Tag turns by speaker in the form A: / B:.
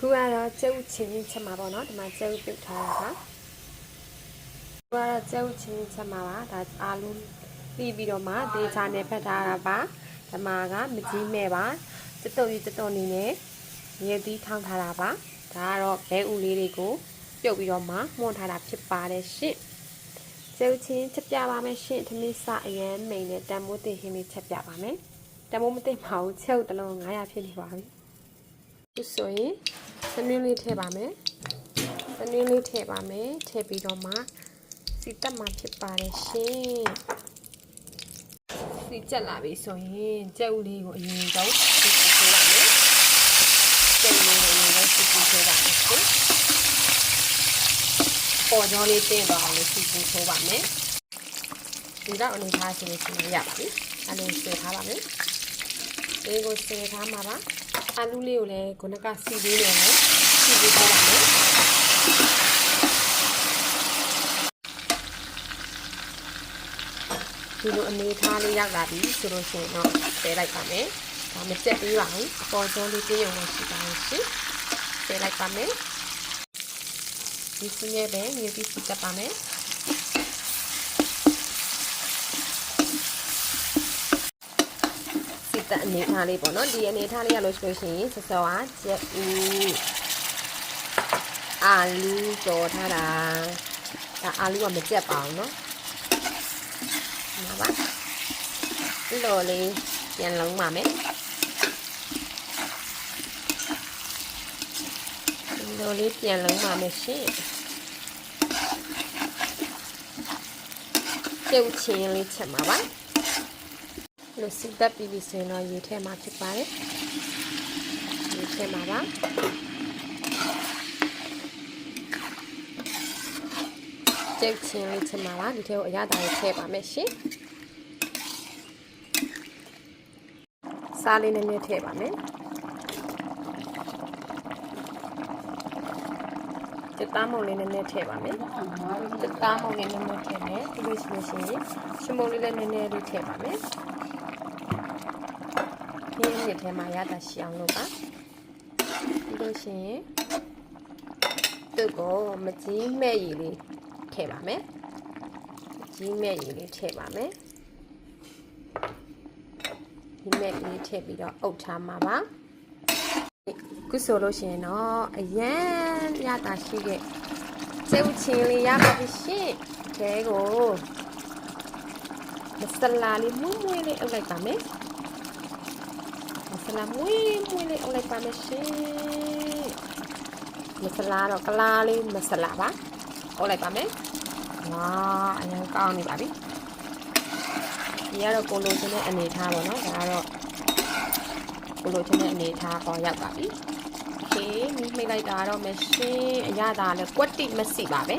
A: ခုကတော့ကျုပ်ချင်းချက်မှာပေါ့နော်ဒီမှာကျုပ်ပြုတ်ထားတာပါခုကတော့ကျုပ်ချင်းချက်မှာပါဒါအာလူပြီးပြီးတော့မှဒေချာနဲ့ဖက်ထားတာပါဒီမှာကမကြီးမဲ့ပါတက်တော်နေနဲ့မြေသီးထောင်းထားတာပါဒါကတော့ဘဲဥလေးတွေကိုပြုတ်ပြီးတော့မှမှုန်းထားတာဖြစ်ပါတယ်ရှင့်ကျုပ်ချင်းချက်ပြပါမယ်ရှင့်သမီးစအရန်မိန်နဲ့တန်မိုးတင်ဟင်းလေးချက်ပြပါမယ်တန်မိုးမသိပါဘူးချုပ်တလုံး900ဖြစ်နေပါပြီခုဆိုရင်စနွင်းလေးထည့်ပါမယ်စနွင်းလေးထည့်ပါမယ်ထည့်ပြီးတော့မှစီတက်မှာဖြစ်ပါတယ်ရှင်စီကျက်လာပြီဆိုရင်ကြက်ဥလေးကိုအရင်ဆုံးစီထိုးပါမယ်ကြက်ဥလေးကိုအရင်ဆုံးစီထိုးပါမယ်ရှင်ပေါ်ကြောလေးတင်းသွားအောင်စီထိုးပါမယ်ဒီတော့အနေထားစီလေးစီရပါပြီအလုံးဆွဲထားပါမယ်ဒီကိုဆွဲထားမှာပါအာလူလေးကိုလည်းခုနကစီပေးနေတယ်စီပေးထားပါမယ်ဒီလိုအနေထားလေးရောက်လာပြီဆိုလို့ရှိရင်တော့ဆဲလိုက်ပါမယ်ဒါမကျက်သေးပါဘူးအပေါ်ကျောင်းလေးပြည့်ရုံနဲ့ရှိပါလို့ရှိဆဲလိုက်ပါမယ်ဒီစင်းရဲ့ပဲမြေပြီးစီတက်ပါမယ်တဲ့အနေထားလေးပေါ့နော်ဒီအနေထားလေးရလို့ဆိုလို့ရှိရင်စစောကကျက်ဦးအာလူကြော်ထားတာဒါအာလူကမကျက်ပါဘူးเนาะမှာပါဒီလိုလေးပြန်လုံးပါမယ်ဒီလိုလေးပြန်လုံးပါမယ်ရှင်ကျုပ်ချင်းလေးချက်မှာပါလို့စစ်တပ်ပြီးပြီဆိုရင်တော့ရေထဲမှာဖြစ်ပါတယ်ရေထဲမှာပါကျုပ်ချင်းလေးချက်မှာပါဒီထဲကိုအရသာလေးထည့်ပါမယ်ရှင်စားလေးနည်းနည်းထည့်ပါမယ်တက်သားမုံလေးနည်းနည်းထည့်ပါမယ်တက်သားမုံလေးနည်းနည်းထည့်မယ်ပြီးလို့ရှိရင်ရှမုံလေးလည်းနည်းနည်းလေးထည့်ပါမယ်ဒီမြစ်ထဲမှာရတာရှောင်းလို့ပါပြီးလို့ရှိရင်သူ့ကိုမကြီးမဲ့ရည်လေးထည့်ပါမယ်မကြီးမဲ့ရည်လေးထည့်ပါမယ်ဒီမဲ့လေးထည့်ပြီးတော့အုပ်ထားမှာပါခုဆိုလို့ရှိရင်တော့အရန်ရတာရှိတဲ့ကျုပ်ချင်းလေးရပါပြီရှင်ခဲကိုမစလာလေးမွေးမွေးလေးအုပ်လိုက်ပါမယ်မဆလာမွေးလေးအုပ်လိုက်ပါမယ်ရှင်မဆလာတော့ကလားလေးမဆလာပါအုပ်လိုက်ပါမယ်ဝါအရင်ကောင်းနေပါပြီဒီကတော့ကိုလိုချင်တဲ့အနေထားပေါ့နော်ဒါကတော့ကိုလိုချင်တဲ့အနေထားပေါ်ရောက်ပါပြီโอเคမိတ်လိုက်တာတော့မရှင်အရသာလည်းကွက်တိမစီပါပဲ